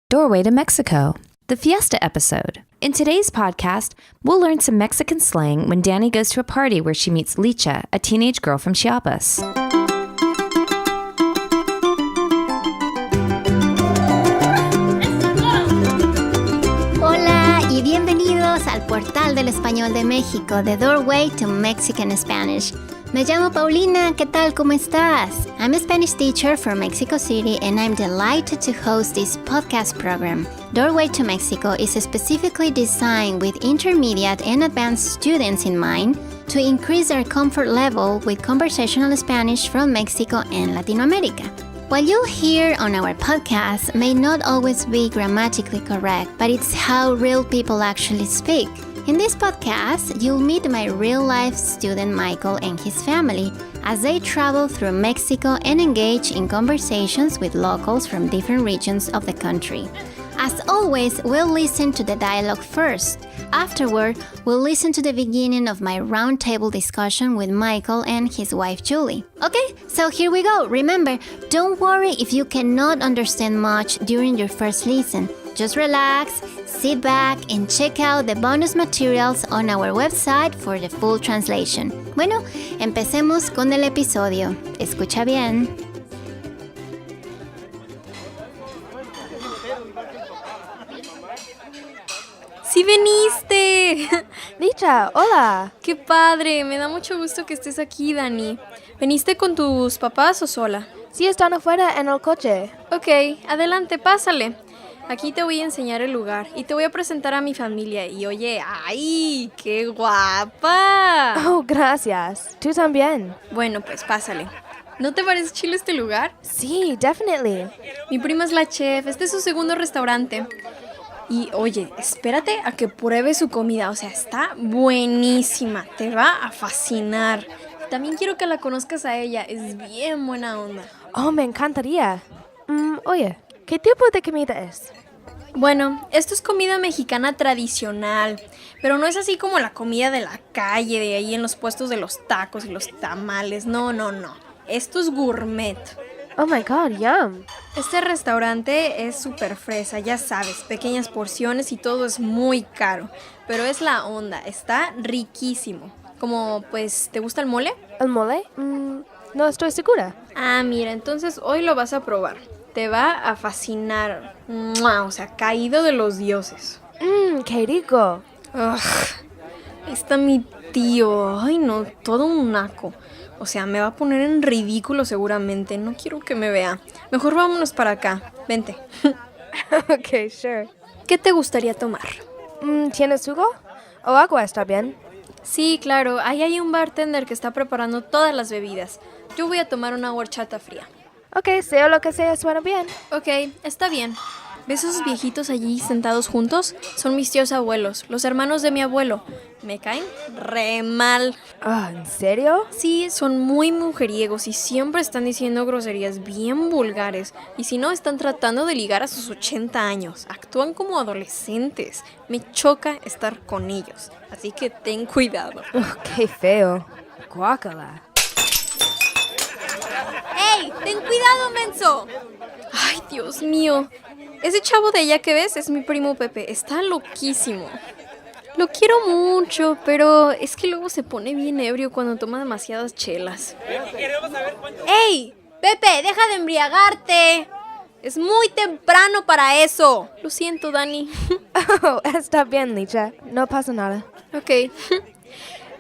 Doorway to Mexico, the Fiesta episode. In today's podcast, we'll learn some Mexican slang when Danny goes to a party where she meets Licha, a teenage girl from Chiapas. Hola y bienvenidos al portal del español de México, The Doorway to Mexican Spanish. Me llamo Paulina, ¿qué tal? ¿Cómo estás? I'm a Spanish teacher from Mexico City and I'm delighted to host this podcast program. Doorway to Mexico is specifically designed with intermediate and advanced students in mind to increase their comfort level with conversational Spanish from Mexico and Latin America. What you'll hear on our podcast may not always be grammatically correct, but it's how real people actually speak. In this podcast, you'll meet my real-life student Michael and his family as they travel through Mexico and engage in conversations with locals from different regions of the country. As always, we'll listen to the dialogue first. Afterward, we'll listen to the beginning of my roundtable discussion with Michael and his wife Julie. Okay, so here we go. Remember, don't worry if you cannot understand much during your first listen. Just relax, sit back, and check out the bonus materials on our website for the full translation. Bueno, empecemos con el episodio. Escucha bien. ¡Sí viniste! Licha, hola. ¡Qué padre! Me da mucho gusto que estés aquí, Dani. ¿Veniste con tus papás o sola? Sí, están afuera en el coche. Ok, adelante, pásale. Aquí te voy a enseñar el lugar y te voy a presentar a mi familia. Y oye, ¡ay! ¡Qué guapa! Oh, gracias. Tú también. Bueno, pues pásale. ¿No te parece chilo este lugar? Sí, definitely. Mi prima es la chef. Este es su segundo restaurante. Y oye, espérate a que pruebes su comida. O sea, está buenísima. Te va a fascinar. También quiero que la conozcas a ella. Es bien buena onda. Oh, me encantaría. Oye, ¿qué tipo de comida es? Bueno, esto es comida mexicana tradicional, pero no es así como la comida de la calle, de ahí en los puestos de los tacos y los tamales. No. Esto es gourmet. Oh my God, yum. Este restaurante es súper fresa, ya sabes, pequeñas porciones y todo es muy caro, pero es la onda, está riquísimo. Como, pues, ¿te gusta el mole? ¿El mole? No estoy segura. Ah, mira, entonces hoy lo vas a probar. Te va a fascinar. ¡Mua! O sea, caído de los dioses. Qué rico. Ugh, ahí está mi tío. Ay, no, todo un naco. O sea, me va a poner en ridículo seguramente. No quiero que me vea. Mejor vámonos para acá. Vente. Ok, sure. ¿Qué te gustaría tomar? ¿Tienes jugo? ¿O agua está bien? Sí, claro. Ahí hay un bartender que está preparando todas las bebidas. Yo voy a tomar una horchata fría. Ok, sea lo que sea, suena bien. Ok, está bien. ¿Ves esos viejitos allí sentados juntos? Son mis tíos abuelos, los hermanos de mi abuelo. Me caen re mal. Ah, ¿en serio? Sí, son muy mujeriegos y siempre están diciendo groserías bien vulgares. Y si no, están tratando de ligar a sus 80 años. Actúan como adolescentes. Me choca estar con ellos. Así que ten cuidado. Qué feo. Guácala. ¡Ey! ¡Ten cuidado, menso! ¡Ay, Dios mío! Ese chavo de allá que ves es mi primo Pepe. Está loquísimo. Lo quiero mucho, pero es que luego se pone bien ebrio cuando toma demasiadas chelas. ¡Ey! ¡Pepe, deja de embriagarte! Es muy temprano para eso. Lo siento, Dani. Oh, está bien, Licha. No pasa nada. Ok.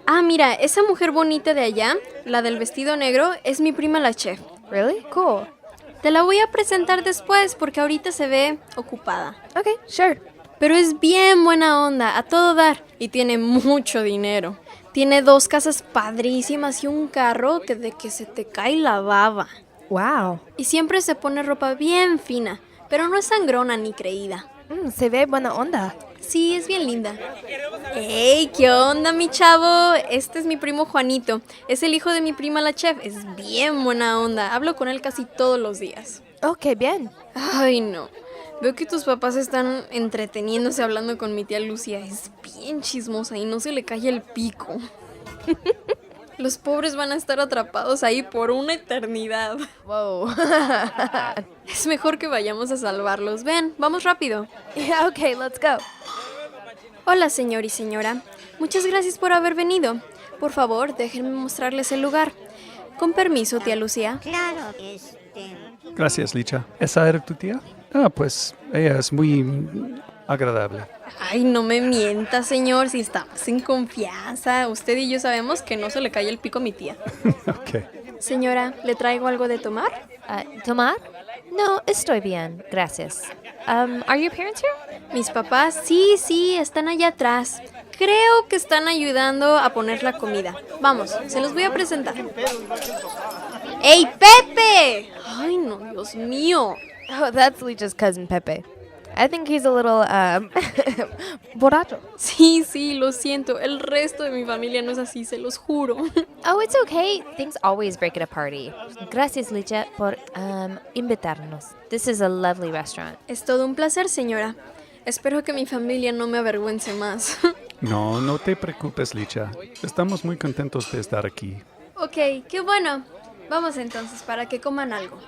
Ah, mira, esa mujer bonita de allá, la del vestido negro, es mi prima la chef. Really? Cool. Te la voy a presentar después porque ahorita se ve ocupada. Ok, sure. Pero es bien buena onda, a todo dar. Y tiene mucho dinero. Tiene 2 casas padrísimas y un carro que de que se te cae la baba. Wow. Y siempre se pone ropa bien fina, pero no es sangrona ni creída. Se ve buena onda. Sí, es bien linda. ¡Ey! ¿Qué onda, mi chavo? Este es mi primo Juanito. Es el hijo de mi prima la chef. Es bien buena onda. Hablo con él casi todos los días. Oh, qué bien. Ay, no. Veo que tus papás están entreteniéndose hablando con mi tía Lucia. Es bien chismosa y no se le cae el pico. Los pobres van a estar atrapados ahí por una eternidad. Whoa. Es mejor que vayamos a salvarlos. Ven, vamos rápido. Yeah, okay, let's go. Hola, señor y señora. Muchas gracias por haber venido. Por favor, déjenme mostrarles el lugar. Con permiso, tía Lucía. Claro. Gracias, Licha. ¿Esa era tu tía? Pues ella es muy agradable. Ay, no me mienta, señor, si estamos en confianza. Usted y yo sabemos que no se le cae el pico a mi tía. Ok. Señora, ¿le traigo algo de tomar? ¿Tomar? No, estoy bien, gracias. Are your parents here? Mis papás, sí, están allá atrás. Creo que están ayudando a poner la comida. Vamos, se los voy a presentar. ¡Ey, Pepe! Ay, no, Dios mío. Oh, that's Licha's cousin Pepe. I think he's a little, borracho. Sí, lo siento. El resto de mi familia no es así, se los juro. Oh, it's okay. Things always break at a party. Gracias, Licha, por invitarnos. This is a lovely restaurant. Es todo un placer, señora. Espero que mi familia no me avergüence más. No te preocupes, Licha. Estamos muy contentos de estar aquí. Ok, qué bueno. Vamos entonces para que coman algo.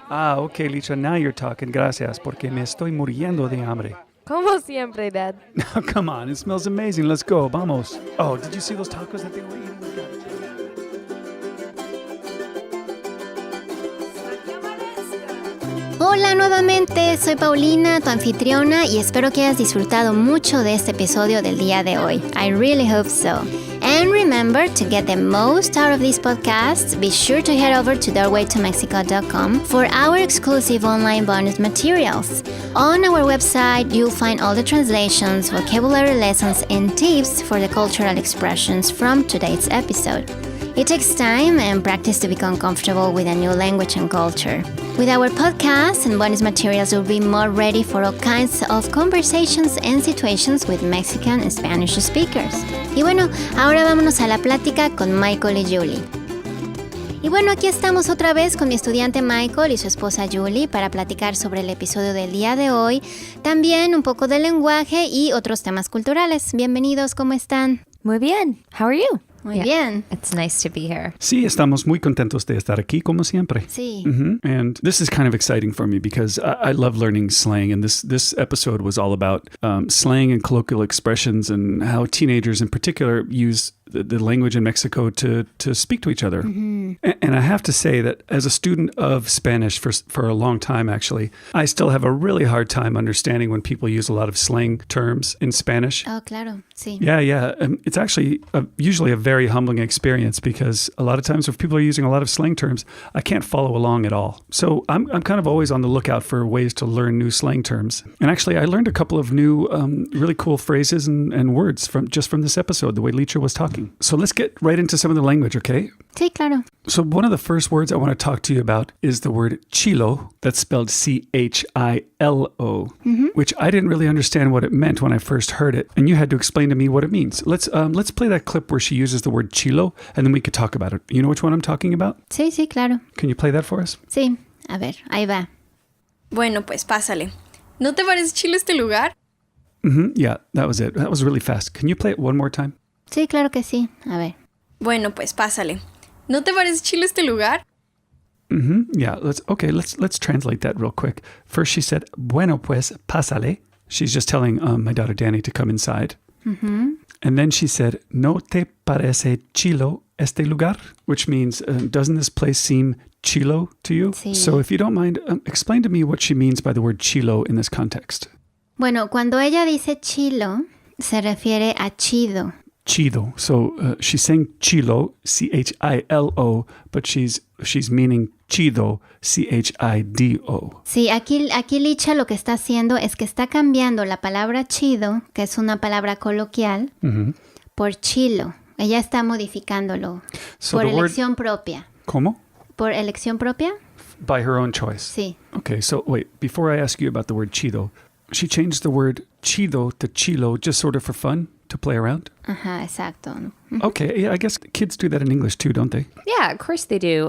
Ok, Licha, now you're talking. Gracias, porque me estoy muriendo de hambre. Como siempre, Dad. Now, come on, it smells amazing. Let's go. Vamos. Oh, did you see those tacos that they were eating? Hola nuevamente, soy Paulina, tu anfitriona, y espero que hayas disfrutado mucho de este episodio del día de hoy. I really hope so. And remember, to get the most out of these podcasts, be sure to head over to doorwaytomexico.com for our exclusive online bonus materials. On our website, you'll find all the translations, vocabulary lessons, and tips for the cultural expressions from today's episode. It takes time and practice to become comfortable with a new language and culture. With our podcast and bonus materials, you'll be more ready for all kinds of conversations and situations with Mexican and Spanish speakers. Y bueno, ahora vámonos a la plática con Michael y Julie. Y bueno, aquí estamos otra vez con mi estudiante Michael y su esposa Julie para platicar sobre el episodio del día de hoy, también un poco del lenguaje y otros temas culturales. Bienvenidos, ¿cómo están? Muy bien. How are you? Muy bien. It's nice to be here. Sí, estamos muy contentos de estar aquí, como siempre. Sí. And this is kind of exciting for me because I love learning slang. And this episode was all about slang and colloquial expressions and how teenagers in particular use the language in Mexico to speak to each other. And I have to say that as a student of Spanish for a long time, actually, I still have a really hard time understanding when people use a lot of slang terms in Spanish. Oh, claro, sí. Yeah. It's actually usually a very humbling experience because a lot of times if people are using a lot of slang terms, I can't follow along at all. So I'm kind of always on the lookout for ways to learn new slang terms. And actually, I learned a couple of new really cool phrases and words from this episode, the way Licha was talking. So let's get right into some of the language, okay? Sí, claro. So one of the first words I want to talk to you about is the word chilo. That's spelled C-H-I-L-O, which I didn't really understand what it meant when I first heard it. And you had to explain to me what it means. Let's play that clip where she uses the word chilo, and then we could talk about it. You know which one I'm talking about? Sí, claro. Can you play that for us? Sí, a ver, ahí va. Bueno, pues pásale. ¿No te parece chilo este lugar? Yeah, that was it. That was really fast. Can you play it one more time? Sí, claro que sí. A ver. Bueno, pues pásale. ¿No te parece chilo este lugar? Yeah, let's translate that real quick. First she said, bueno pues, pásale. She's just telling my daughter Danny to come inside. And then she said, ¿no te parece chilo este lugar? Which means, doesn't this place seem chilo to you? Sí. So if you don't mind, explain to me what she means by the word chilo in this context. Bueno, cuando ella dice chilo, se refiere a chido. Chido. So she's saying chilo, C-H-I-L-O, but she's meaning chido, C-H-I-D-O. Sí, aquí Licha lo que está haciendo es que está cambiando la palabra chido, que es una palabra coloquial, por chilo. Ella está modificándolo So por the word- elección propia. ¿Cómo? ¿Por elección propia? By her own choice. Sí. Okay, so wait, before I ask you about the word chido, she changed the word chido to chilo just sort of for fun, to play around? Ajá, exacto. Okay, yeah, I guess kids do that in English too, don't they? Yeah, of course they do.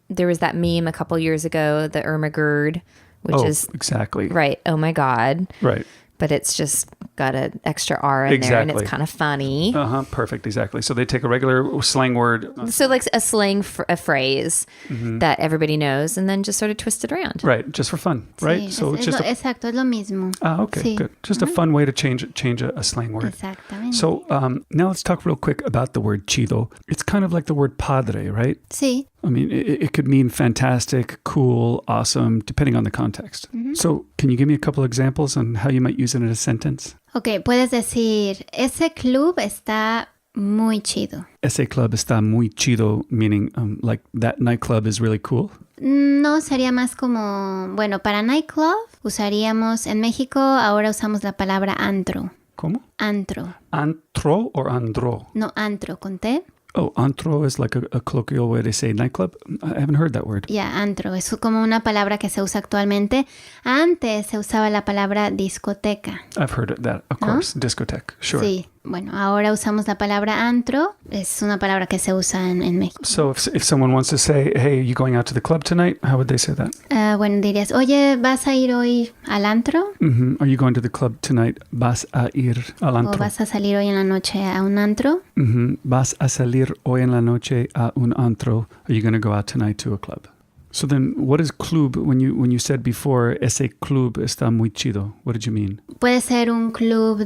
There was that meme a couple years ago, the Irma Gerd, which is exactly. right. Oh my God. Right. But it's just got an extra R in there and it's kind of funny. Perfect, exactly. So they take a regular slang word. So like a slang a phrase that everybody knows and then just sort of twist it around. Right, just for fun, right? Sí, So it's just exacto, es lo mismo. okay, Sí. good. Just a fun way to change a slang word. Exactamente. So now let's talk real quick about the word chido. It's kind of like the word padre, right? Sí. I mean, it could mean fantastic, cool, awesome, depending on the context. So can you give me a couple of examples on how you might use it in a sentence? Ok, puedes decir, ese club está muy chido. Ese club está muy chido, meaning like that nightclub is really cool. No, sería más como, bueno, para nightclub usaríamos, en México ahora usamos la palabra antro. ¿Cómo? Antro. Antro or andro? No, antro, con T. Oh, antro is like a colloquial way to say nightclub? I haven't heard that word. Ya, antro, es como una palabra que se usa actualmente. Antes se usaba la palabra discoteca. I've heard that, of course. Discotheque, sure. Sí, bueno, ahora usamos la palabra antro. Es una palabra que se usa en México. So if someone wants to say, hey, you going out to the club tonight? How would they say that? Bueno, dirías, oye, ¿vas a ir hoy al antro? Are you going to the club tonight? ¿Vas a ir al antro? ¿O vas a salir hoy en la noche a un antro? ¿Vas a salir hoy en la noche a un antro? Are you going to go out tonight to a club? So then, what is club? When you said before, ese club está muy chido, what did you mean? Puede ser un club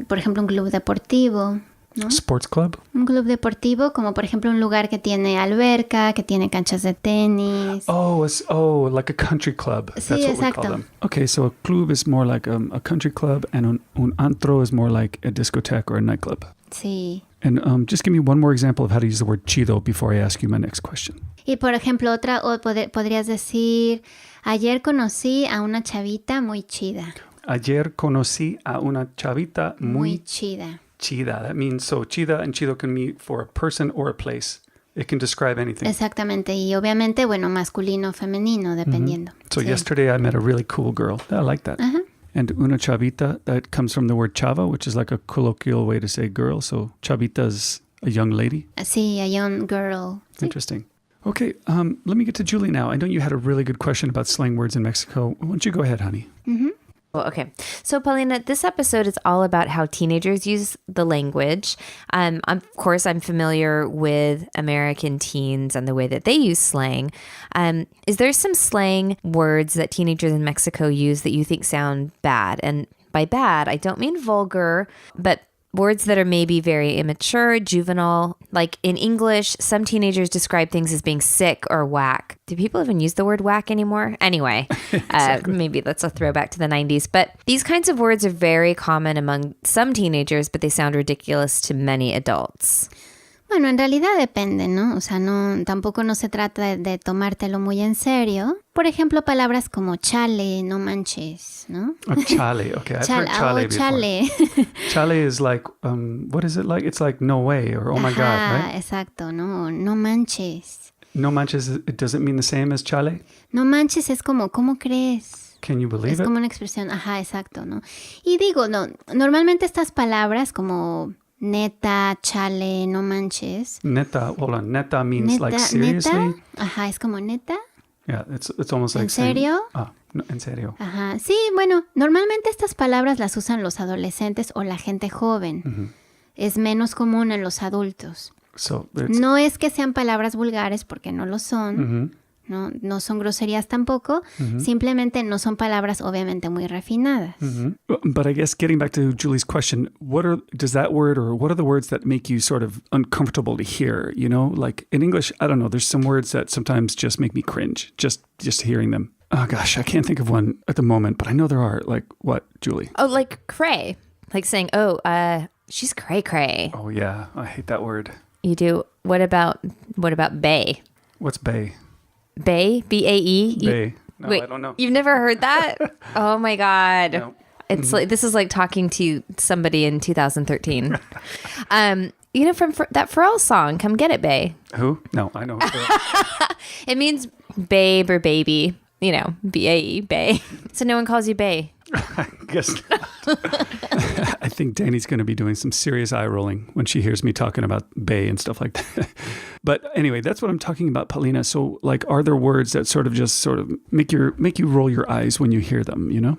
por ejemplo, un club deportivo, ¿no? Sports club? Un club deportivo, como por ejemplo un lugar que tiene alberca, que tiene canchas de tenis. Oh, like a country club. Sí, That's what exacto. we call them. Okay, so a club is more like a country club, and un antro is more like a discotheque or a nightclub. Sí. And just give me one more example of how to use the word chido before I ask you my next question. Y por ejemplo, podrías decir, ayer conocí a una chavita muy chida. Ayer conocí a una chavita muy chida. Chida. That means, so chida and chido can mean for a person or a place. It can describe anything. Exactamente. Y obviamente, bueno, masculino o femenino, dependiendo. So Sí. yesterday I met a really cool girl. I like that. And una chavita, that comes from the word chava, which is like a colloquial way to say girl. So chavita is a young lady. Sí, a young girl. Sí. Interesting. Okay, let me get to Julie now. I know you had a really good question about slang words in Mexico. Why don't you go ahead, honey? Well, okay. So, Paulina, this episode is all about how teenagers use the language. Of course, I'm familiar with American teens and the way that they use slang. Is there some slang words that teenagers in Mexico use that you think sound bad? And by bad, I don't mean vulgar, but words that are maybe very immature, juvenile. Like in English, some teenagers describe things as being sick or whack. Do people even use the word whack anymore? Anyway, maybe that's a throwback to the 90s. But these kinds of words are very common among some teenagers, but they sound ridiculous to many adults. Bueno, en realidad depende, ¿no? O sea, tampoco no se trata de tomártelo muy en serio. Por ejemplo, palabras como chale, no manches, ¿no? Oh, chale. Okay, I've heard chale before. Chale. Chale is like, what is it like? It's like no way or oh my God, right? Exacto, no manches. No manches, it doesn't mean the same as chale? No manches es como, ¿cómo crees? Can you believe es it? como una expresión, exacto, ¿no? Y digo, no, normalmente estas palabras como neta, chale, no manches. Neta, hold on. Neta means like seriously? Neta. Es como neta. Yeah, it's almost like ¿En serio? No, en serio. Sí, bueno, normalmente estas palabras las usan los adolescentes o la gente joven. Es menos común en los adultos. So no es que sean palabras vulgares porque no lo son. No son groserías tampoco. Simplemente no son palabras obviamente muy refinadas. But I guess getting back to Julie's question, what are the words that make you sort of uncomfortable to hear? You know, like in English, I don't know, there's some words that sometimes just make me cringe, just hearing them. Oh gosh, I can't think of one at the moment, but I know there are. Like what, Julie? Oh, like cray. Like saying, she's cray-cray. Oh yeah, I hate that word. You do? What about bae? What's bae? Bae? B-A-E? Bae. No, wait, I don't know. You've never heard that? Oh my God. No. It's like, this is like talking to somebody in 2013. You know, from that Pharrell song, Come Get It, Bae. Who? No, I know. It means babe or baby. You know, B-A-E, bae. So no one calls you bae. I guess not. I think Danny's going to be doing some serious eye rolling when she hears me talking about bae and stuff like that. But anyway, that's what I'm talking about, Paulina. So, like, are there words that sort of make you roll your eyes when you hear them, you know?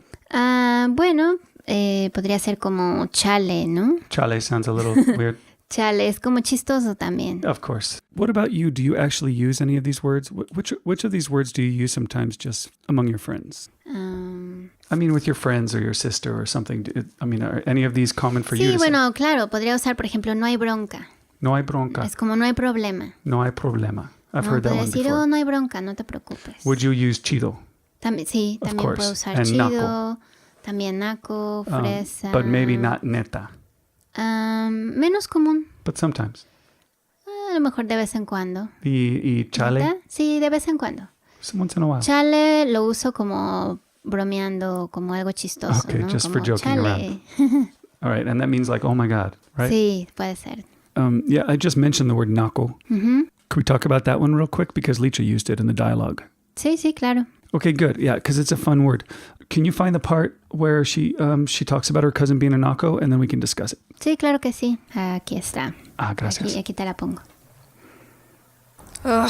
Bueno, podría ser como chale, ¿no? Chale sounds a little weird. Chale es como chistoso también. Of course. What about you? Do you actually use any of these words? Which of these words do you use sometimes just among your friends? I mean, with your friends or your sister or something. Are any of these common for you? Sí, bueno, claro, podría usar, por ejemplo, no hay bronca. No hay bronca. Es como no hay problema. No hay problema. I've No, heard that puedo one decir, before. oh, no hay bronca, no te preocupes. Would you use chido? También, sí, Of también course. puedo usar And chido, naco. también naco, fresa. But maybe not neta. Menos común. But sometimes. A lo mejor de vez en cuando. Y chale? ¿Neta? Sí, de vez en cuando. Once in a while. Chale lo uso como bromeando, como algo chistoso, Okay, ¿no? just como for joking chale. All right, and that means like, oh my God, right? Sí, puede ser. Yeah, I just mentioned the word naco. Ujú. Can we talk about that one real quick? Because Licha used it in the dialogue. Sí, sí, claro. Okay, good. Yeah, because it's a fun word. Can you find the part where she talks about her cousin being a naco, and then we can discuss it? Sí, claro que sí. Aquí está. Ah, gracias. Aquí te la pongo. Ugh,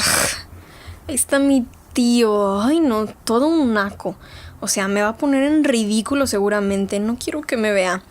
ahí está mi tío. Ay, no, todo un naco. O sea, me va a poner en ridículo seguramente. No quiero que me vea.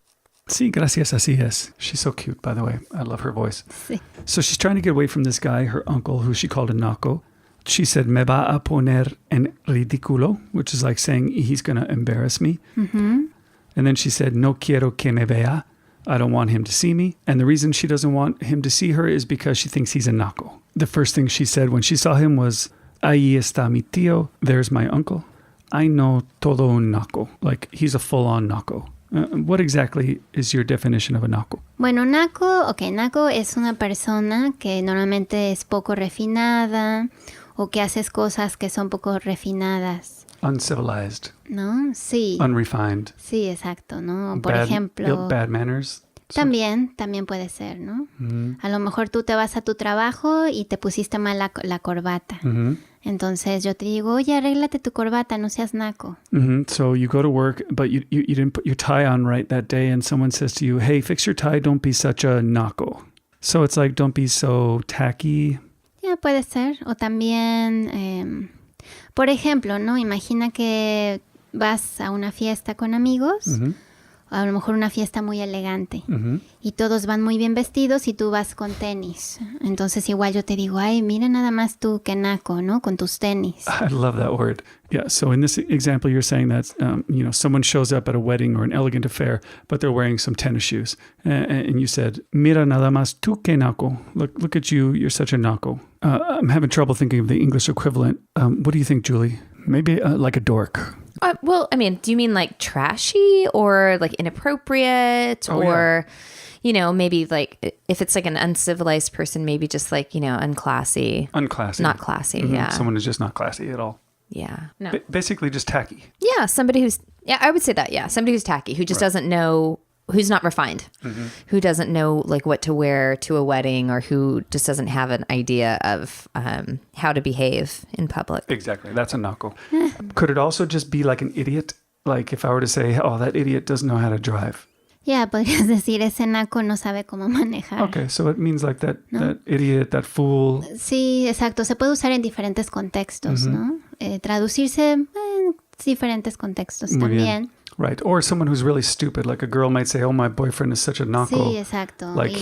Sí, gracias, así es. She's so cute, by the way. I love her voice. Sí. So she's trying to get away from this guy, her uncle, who she called a naco. She said, me va a poner en ridículo, which is like saying he's going to embarrass me. Ujú. And then she said, no quiero que me vea. I don't want him to see me. And the reason she doesn't want him to see her is because she thinks he's a naco. The first thing she said when she saw him was, ahí está mi tío. There's my uncle. I know todo un naco. Like, he's a full-on naco. What exactly is your definition of a naco? Bueno, naco es una persona que normalmente es poco refinada o que haces cosas que son poco refinadas, Uncivilized, ¿no? Sí. unrefined, Sí, exacto, ¿no? Por bad, ejemplo, bad manners. también puede ser, ¿no? Mhm. A lo mejor tú te vas a tu trabajo y te pusiste mal la corbata. Mhm. Entonces yo te digo, oye, arréglate tu corbata, no seas naco. Mhm. So you go to work, but you didn't put your tie on right that day, and someone says to you, hey, fix your tie, don't be such a naco. So it's like, don't be so tacky. Ya puede ser. O también, por ejemplo, ¿no? Imagina que vas a una fiesta con amigos, Mhm. a lo mejor una fiesta muy elegante, Mhm. y todos van muy bien vestidos y tú vas con tenis. Entonces igual yo te digo, ay, mira nada más tú qué naco, ¿no? Con tus tenis. I love that word. Yeah. So in this example, you're saying that, someone shows up at a wedding or an elegant affair, but they're wearing some tennis shoes. And you said, mira nada más tú que naco. Look at you. You're such a naco. I'm having trouble thinking of the English equivalent. What do you think, Julie? Maybe like a dork. Well, I mean, do you mean like trashy or like inappropriate Oh, or, maybe like if it's like an uncivilized person, maybe just like, unclassy. Unclassy. Not classy, Mhm. yeah. Someone who's just not classy at all. Yeah. No. Basically just tacky. Yeah, I would say that, yeah. Somebody who's tacky, who just doesn't know, who's not refined, who doesn't know like what to wear to a wedding or who just doesn't have an idea of how to behave in public. Exactly. That's a naco. Could it also just be like an idiot? Like if I were to say, oh, that idiot doesn't know how to drive. Ya, podrías decir, ese naco no sabe cómo manejar. Okay, so it means like that idiot, that fool. Sí, exacto. Se puede usar en diferentes contextos, ¿no? Traducirse en diferentes contextos Muy bien. también. Right. Or someone who's really stupid. Like a girl might say, oh, my boyfriend is such a naco. Sí, exacto. Like,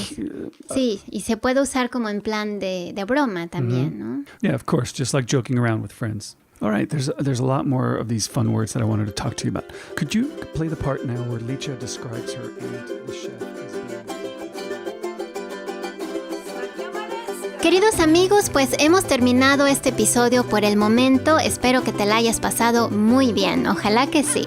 Sí, y se puede usar como en plan de broma también, ¿no? yeah, of course, just like joking around with friends. All right, there's a lot more of these fun words that I wanted to talk to you about. Could you play the part now where Licha describes her aunt, the chef, as being... Queridos amigos, pues hemos terminado este episodio por el momento. Espero que te la hayas pasado muy bien. Ojalá que sí.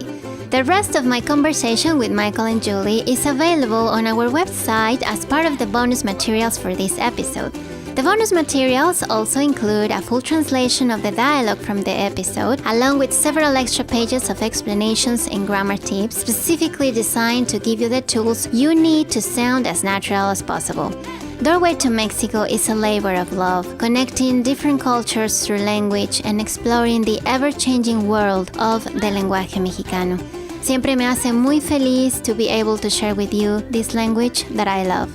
The rest of my conversation with Michael and Julie is available on our website as part of the bonus materials for this episode. The bonus materials also include a full translation of the dialogue from the episode, along with several extra pages of explanations and grammar tips specifically designed to give you the tools you need to sound as natural as possible. Doorway to Mexico is a labor of love, connecting different cultures through language and exploring the ever-changing world of the lenguaje mexicano. Siempre me hace muy feliz to be able to share with you this language that I love.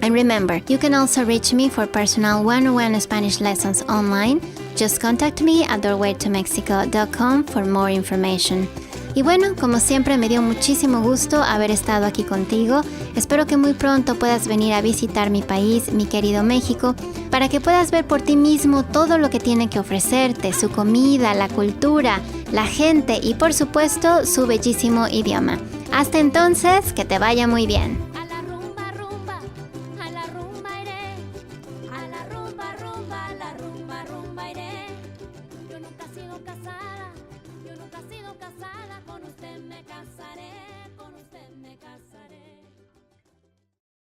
And remember, you can also reach me for personal one-on-one Spanish lessons online. Just contact me at doorwaytomexico.com for more information. Y bueno, como siempre me dio muchísimo gusto haber estado aquí contigo. Espero que muy pronto puedas venir a visitar mi país, mi querido México, para que puedas ver por ti mismo todo lo que tiene que ofrecerte, su comida, la cultura, la gente y por supuesto su bellísimo idioma. Hasta entonces, que te vaya muy bien.